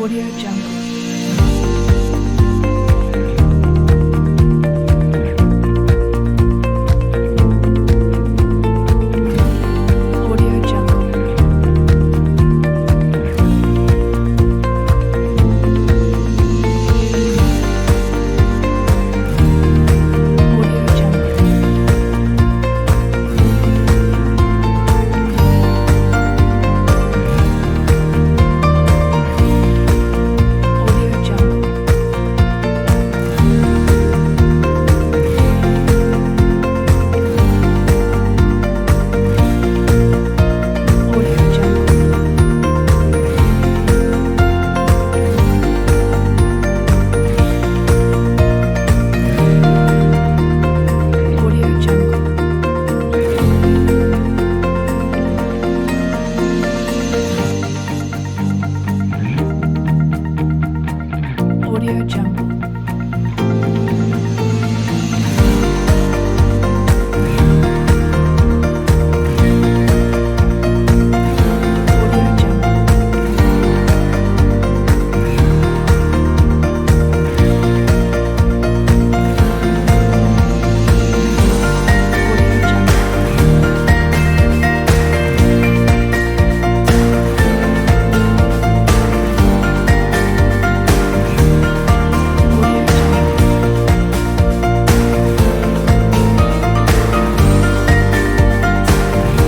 Audio Jungle. Audio Jungle. Audio Jungle. Audio Jungle. Audio Jungle. Audio Jungle. Audio Jungle. Audio Jungle. Audio Jungle. Audio Jungle. Audio Jungle.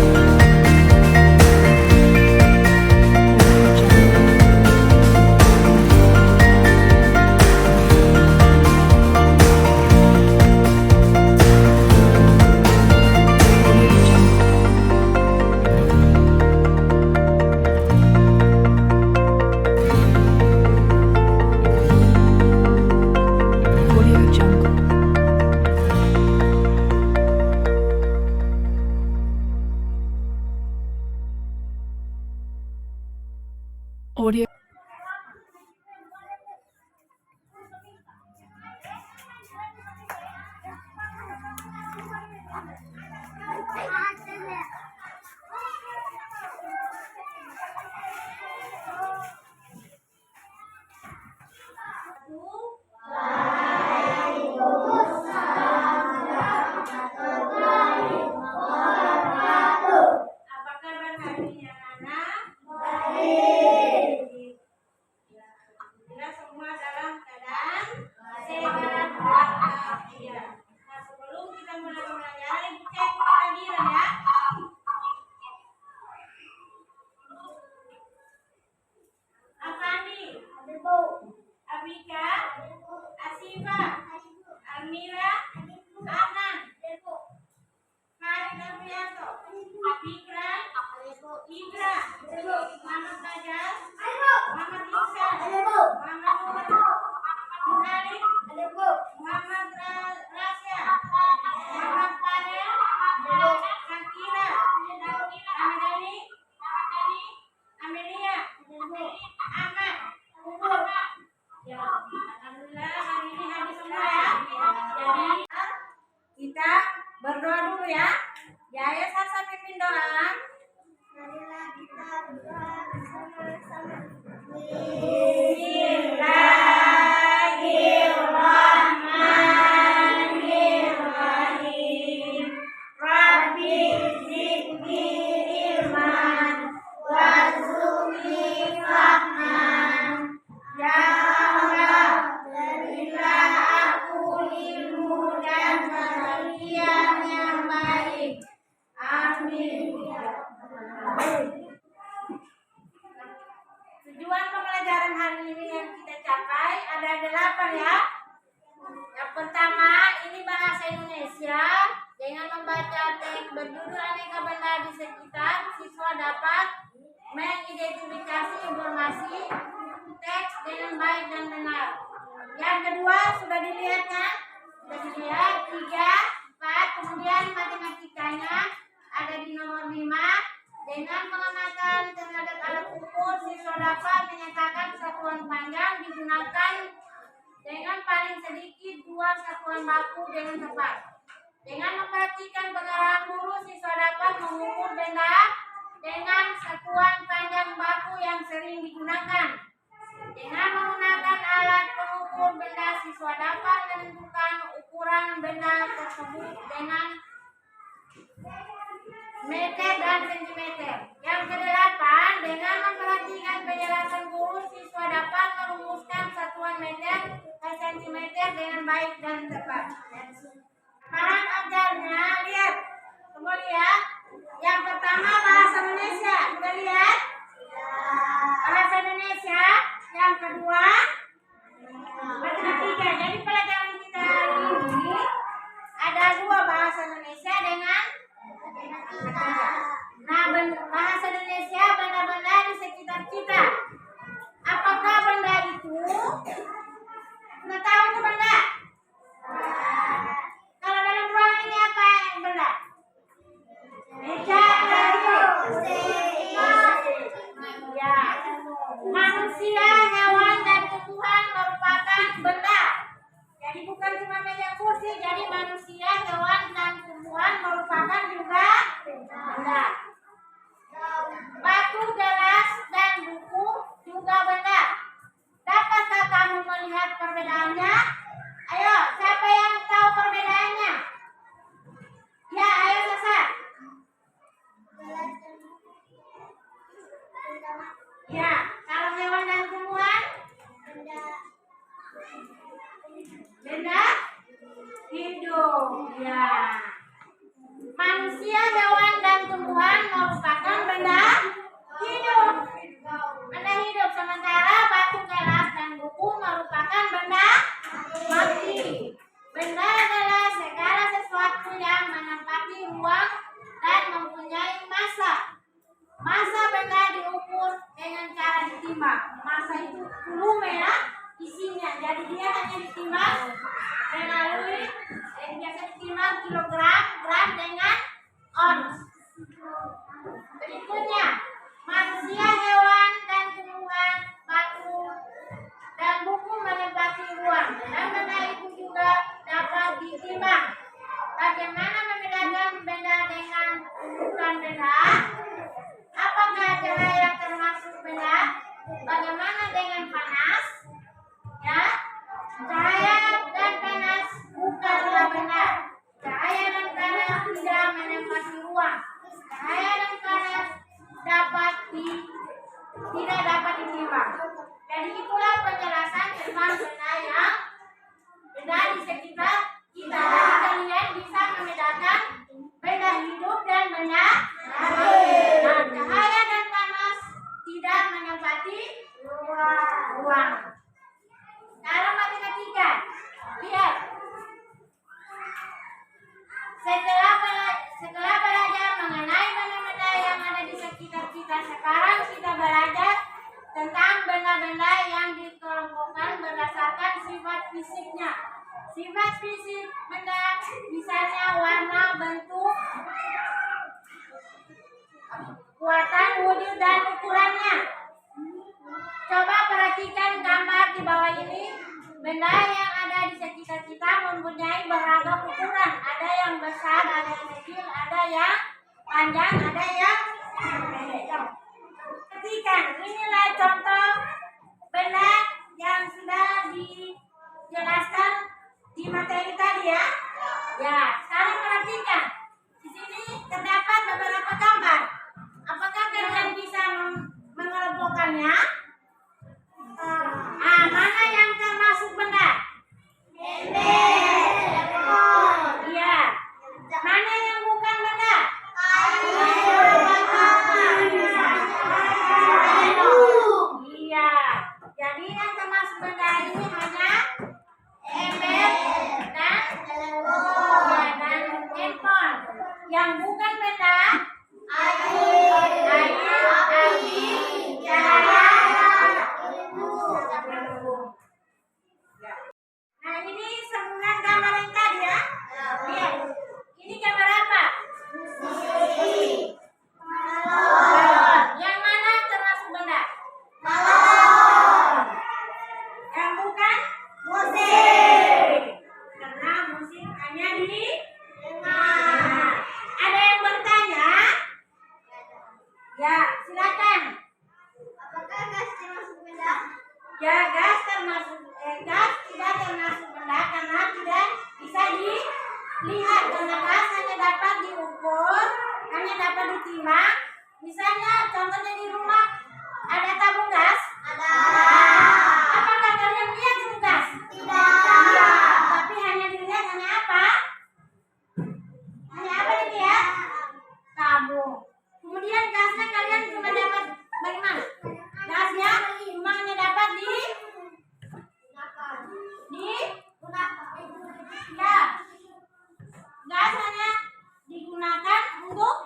Audio Jungle. Audio Jungle. Audio. Apa kabar hari ini anak-anak? Baik. Alhamdulillah semua dalam keadaan sehat walafiat. Nah, sebelum kita mulai pembelajaran, ibu cek kehadiran ya. Afandi, Abika, Asifa, Almira, Anan, Farid Alfianto, Fikra, Indra, Muhammad Fajar, Muhammad Iksan, Muhammad Nur Arif, Muhammad Rasya, Muhammad Fadel, Shakira, Ahmadani, Amelia, Ahmad. Ya, alhamdulillah hari ini habis semua ya. Jadi kita berdoa dulu ya. Ya, ayo Sasa pimpin doa. Marilah kita berdoa bersama-sama. Bismillahirrahmanirrahim. Rabbi zidni ilman warzuqni fahman. Ya Allah, berilah aku ilmu dan pengetahuan yang baik. Amin. Tujuan pembelajaran hari ini yang kita capai ada 8 ya. Yang pertama, ini bahasa Indonesia. Dengan membaca teks berjudul aneka benda di sekitar, siswa dapat mengidentifikasi informasi teks dengan baik dan benar. Yang kedua, sudah dilihat kan? Sudah dilihat 3, 4, kemudian matematikanya ada di nomor 5. Dengan pengamatan terhadap alat ukur, siswa dapat menyatakan satuan panjang digunakan dengan paling sedikit 2 satuan baku dengan tepat. Dengan memperhatikan pengarahan guru, siswa dapat mengukur benda dengan satuan panjang baku yang sering digunakan. Dengan menggunakan alat pengukur benda, siswa dapat menentukan ukuran benda tersebut dengan meter dan sentimeter. Yang kedelapan, dengan memperhatikan penjelasan guru, siswa dapat merumuskan satuan meter dan sentimeter dengan baik dan tepat. Sekarang ajarnya, lihat, coba lihat. Yang pertama bahasa Indonesia, sudah lihat? Bahasa Indonesia. Yang kedua, matematika. Jadi pelajaran kita hari ini ada dua, bahasa Indonesia dengan matematika. Nah, bahasa Indonesia benda-benda di sekitar kita. Apakah benda itu? Sudah tahu itu benda? Kalau dalam ruangan ini apa yang benda? Meja, ya. Manusia, hewan, dan tumbuhan merupakan benda. Jadi bukan cuma meja kursi, jadi manusia, hewan, dan tumbuhan merupakan juga benda. Batu, gelas, dan buku juga benda. Dapatkah kamu melihat perbedaannya? Ayo, siapa yang tahu perbedaannya? Ya, ayo Sasa. Ya, kalau hewan dan tumbuhan? Benda hidup. Ya. Manusia, hewan, dan tumbuhan merupakan benda hidup. Benda hidup, sementara batu, gelas, dan buku merupakan benda mati. Benda adalah segala sesuatu yang menempati ruang dan mempunyai massa. Massa benda diukur dengan cara ditimbang. Massa itu volume ya, isinya. Jadi dia hanya ditimbang melalui biasa ditimbang kilogram, gram dengan ons. Berikutnya, manusia, hewan, dan tumbuhan, batu, dan buku menempati ruang. Dan benda itu juga dapat ditimbang. Bagaimana membedakan benda dengan bukan benda? Apakah cahaya termasuk benda? Bagaimana dengan panas? Ya, cahaya dan panas bukanlah benda. Cahaya dan panas tidak menempati ruang. Cahaya dan panas tidak dapat ditimbang. Jadi itulah penjelasan tentang benda yang benda di sekitar kita. Jadi kalian bisa membedakan benda hidup dan benda mati. Nah, cahaya dan panas tidak menempati ruang. Sekarang matematika. Lihat. Setelah belajar mengenai benda-benda yang ada di sekitar kita, sekarang kita belajar tentang benda-benda yang dikelompokkan berdasarkan sifat fisiknya. Sifat fisik benda misalnya warna, bentuk, kekuatan wujud, dan ukurannya. Coba perhatikan gambar di bawah ini. Benda yang ada di sekitar kita mempunyai beragam ukuran. Ada yang besar, ada yang kecil, ada yang panjang, ada yang pendek. Perhatikan, inilah contoh benda yang sudah dijelaskan di materi tadi ya. Ya, sekarang perhatikan. Di sini terdapat beberapa gambar. Apakah kalian bisa mengelompokkannya? Mana yang termasuk benda? Iya. Mana yang bukan benda? Ya, gas tidak termasuk benda karena tidak bisa dilihat, karena gas hanya dapat diukur, hanya dapat ditimbang. Misalnya contohnya di rumah ada tabung gas. Ada. Apakah kalian lihat itu gas? Tidak. Tapi hanya dilihat, hanya apa? Hanya apa itu ya? Tabung. Kemudian gasnya kalian cuma dapat bagaimana? Gasnya cuma hanya dapat ya. Gas hanya digunakan untuk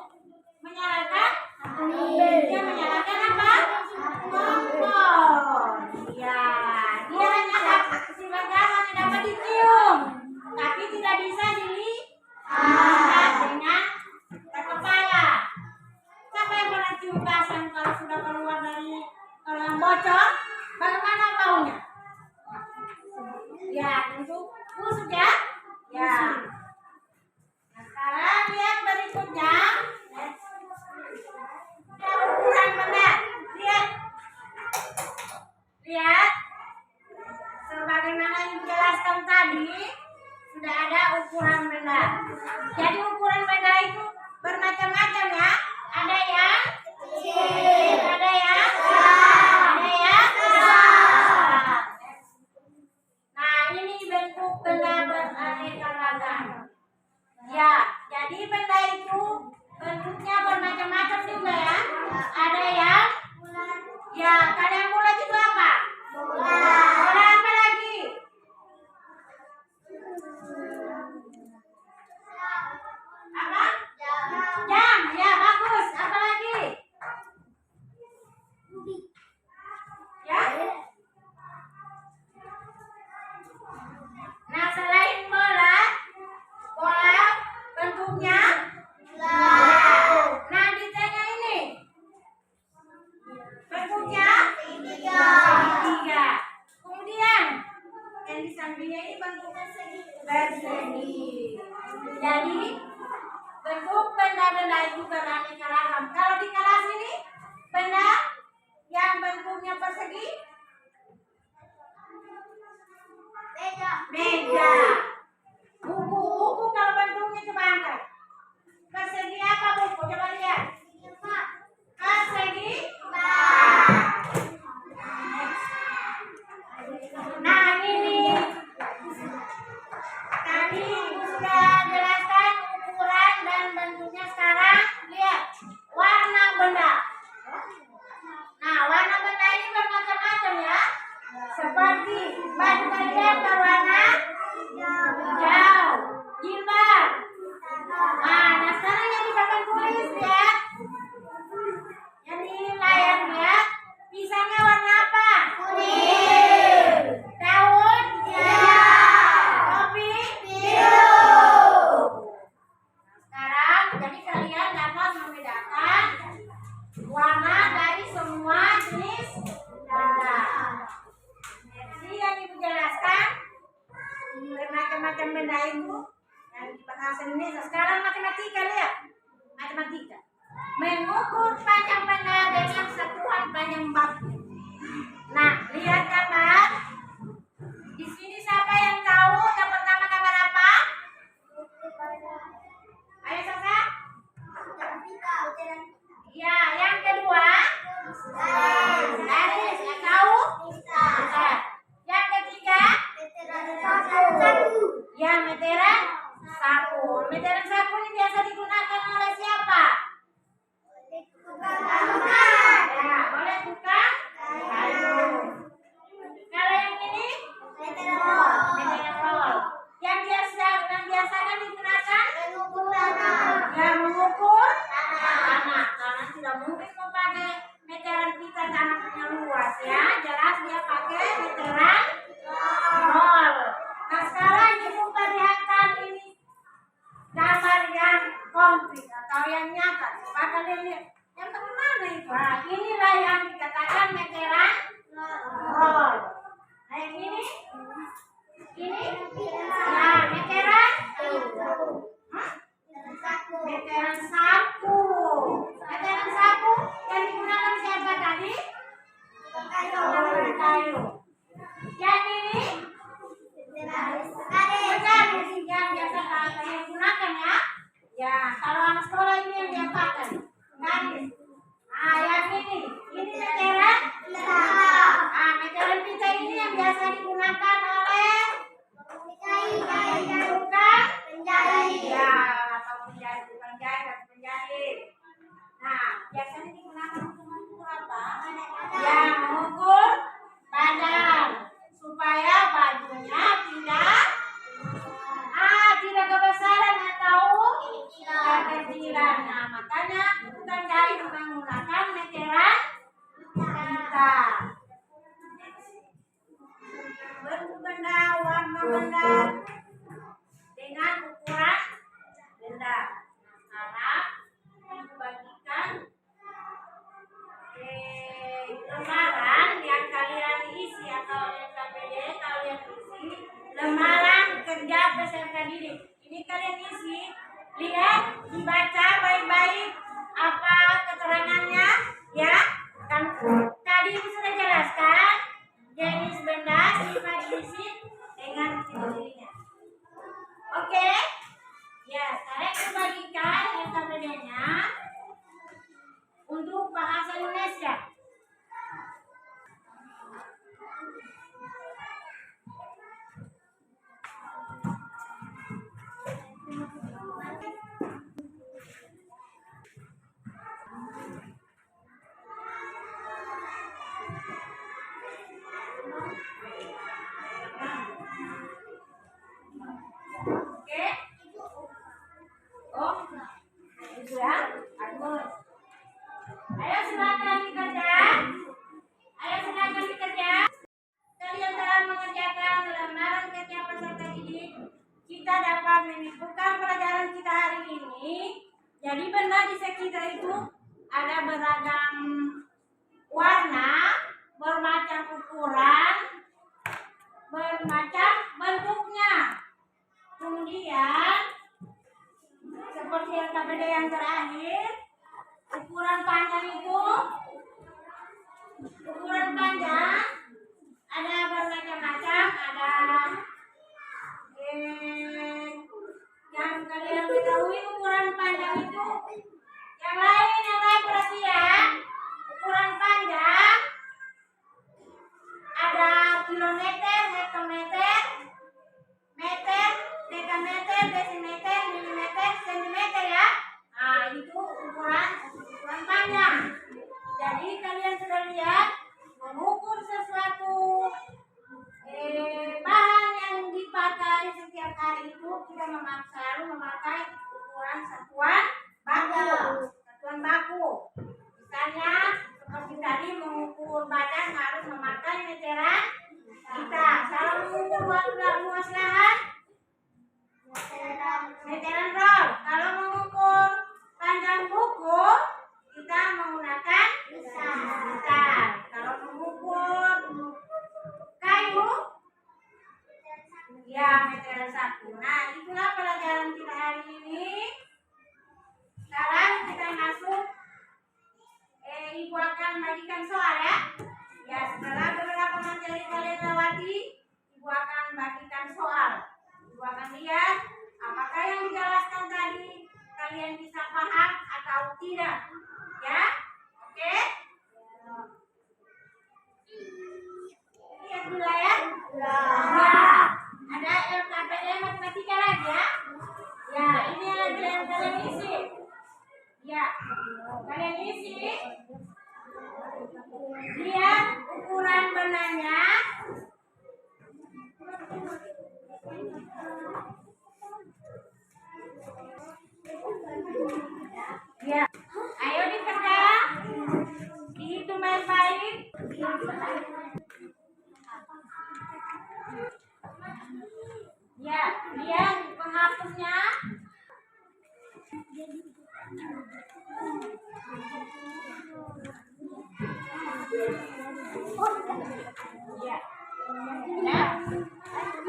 menyalakan dia menyalakan apa? Kompor. Ya, dia hanya dapat sifat gas hanya dapat dicium, tapi tidak bisa dilihat dengan kepala. Siapa yang pernah cium gasan kalau sudah keluar dari kalau yang bocor, bagaimana baunya? Ya, tentu busuk ya. Ya. Nah, sekarang lihat berikutnya. Ukuran benda. Lihat. Sebagaimana yang dijelaskan tadi, sudah ada ukuran benda. Jadi ukuran benda itu bermacam-macam ya. Ada yang kecil, ada yang besar, ada yang besar. Nah, ini bentuk benda beraneka ragam. Ya, jadi benda itu bentuknya bermacam-macam juga ya. Ada yang ya, ada yang bulat itu apa? Bola apa lagi? Apa? Jam, ya bagus. Apa lagi? Ya. Nah, selain bola bentuknya bulat. Nah, di tengah ini bentuknya segitiga. Kemudian yang di sampingnya ini bentuknya persegi. Jadi bentuk benda-benda itu beraneka ragam. Kalau di kelas ini benda yang bentuknya persegi meja. Buku kalau bentuknya coba angkat. Persegi apa buku? Coba lihat. Persegi. Nah, ini tadi Ibu sudah jelaskan ukuran dan bentuknya. Sekarang lihat warna benda. Nah, warna benda ini bermacam-macam ya. Seperti baju kalian berwarna hijau, jilbab. Nah, sekarang yang dipakai tulis lihat. Yang di layar lihat. Pisangnya warna apa? Kuning. Daun? Topi? biru. Sekarang jadi kalian dapat membedakan warna dari semua jenis benda. Jadi yang Ibu jelaskan bermacam-macam benda itu yang di bahasa Indonesia. Sekarang matematika, lihat. Matematika. Mengukur panjang benda dengan satuan panjang baku. Nah, lihat gambar. Di sini siapa yang tahu yang pertama gambar apa? Ayo Sasa. Ya, yang kedua garis. Yang tahu? Yang ketiga ya, meteran sapu. Meteran sapu ini biasa digunakan oleh siapa? Ya, oleh tukang kayu. Kalau yang ini meteran roll. Yang biasa kan digunakan ya mengukur tanah. Karena tidak mungkin mau pakai meteran kita, tanahnya luas ya. Jelas dia pakai meteran roll. Nah, sekarang Ibu perlihatkan ini gambar yang konkret atau yang nyata. Coba kalian lihat. Yang bagaimana itu? Nah, inilah yang dikatakan meteran roll. Nah, yang ini ya meteran meteran sapu. Meteran sapu yang digunakan siapa tadi? Tukang kayu. didik. Ini kalian isi, lihat, dibaca baik-baik apa keterangannya, ya. Kan tadi ibu sudah jelaskan jenis benda sifat isim dengan ciri-cirinya. Oke? Ya, sekarang kita bagikan NKBD-nya untuk bahasa Indonesia. Oke? Oh, itu ya. Bagus. Ayo silakan dikerja. Ayo silakan dikerja. Kalian telah mengerjakan lembaran kerja peserta didik. Kita dapat menyimpulkan pelajaran kita hari ini. Jadi benda di sekitar itu ada beragam warna, bermacam ukuran, bermacam bentuknya. Kemudian seperti yang KBD yang terakhir, ukuran panjang itu, ukuran panjang ada bermacam-macam, ada yang kalian ketahui ukuran panjang itu, yang lain perhatian, ukuran panjang ada kilometer, hektometer, meter, dekameter, desimeter, milimeter, sentimeter ya. Nah, itu ukuran panjang. Jadi kalian sudah lihat mengukur sesuatu bahan yang dipakai setiap hari itu kita selalu memakai ukuran satuan baku. Misalnya seperti tadi mengukur badan harus memakai meteran kita. Kalau mengukur luas lahan meteran roll. Kalau mengukur panjang buku kita menggunakan besar. Kalau mengukur kayu ya meteran 1. Nah, itulah pelajaran kita hari ini. Sekarang kita masuk ibu akan bagikan soal ya. Ya, setelah beberapa materi kalian lewati, ibu akan bagikan soal. Ibu akan lihat apakah yang dijelaskan tadi kalian bisa paham atau tidak. Ya? Oke? Lihat dulu ya. Ya. Ada LKPD matematika lagi ya. Ya, ini yang kalian isi. Ya, kalian isi. Lihat ukuran bendanya. Ya, ayo dikerja. Dihitung baik-baik. Ya, lihat penghapusnya. Ya. Ya.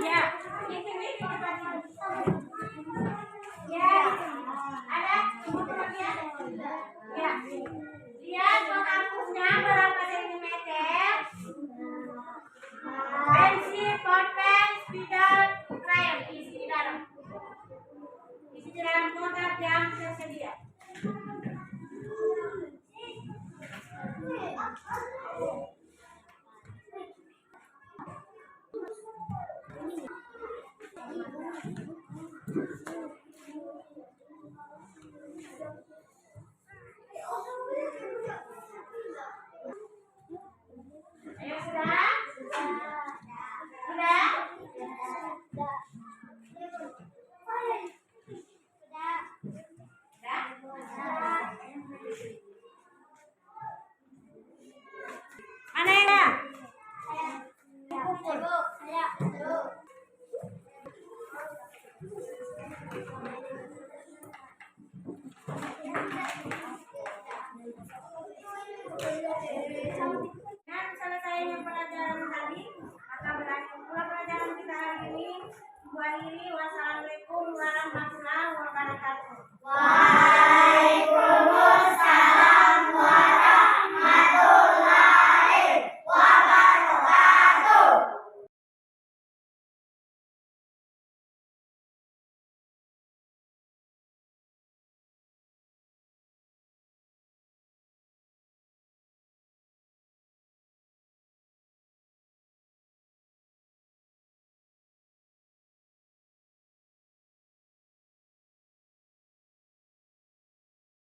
Ya. Ini ya. Ada ya. Ya. Lihat penghapusnya berapa sentimeter. Pensil, pulpen, spidol, krayon isi di dalam. Isi di dalam kotak yang tersedia. Ayo sudah.